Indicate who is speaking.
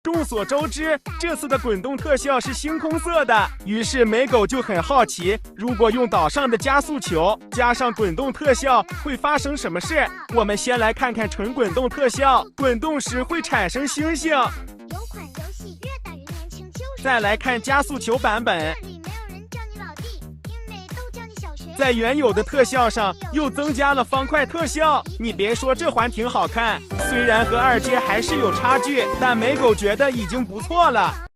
Speaker 1: 众所周知，这次的滚动特效是星空色的，于是美狗就很好奇，如果用岛上的加速球加上滚动特效会发生什么事？我们先来看看纯滚动特效，滚动时会产生星星。
Speaker 2: 有款游戏越大人年轻就是。
Speaker 1: 再来看加速球版本。在原有的特效上又增加了方块特效，你别说这环挺好看，虽然和2阶还是有差距，但美狗觉得已经不错了。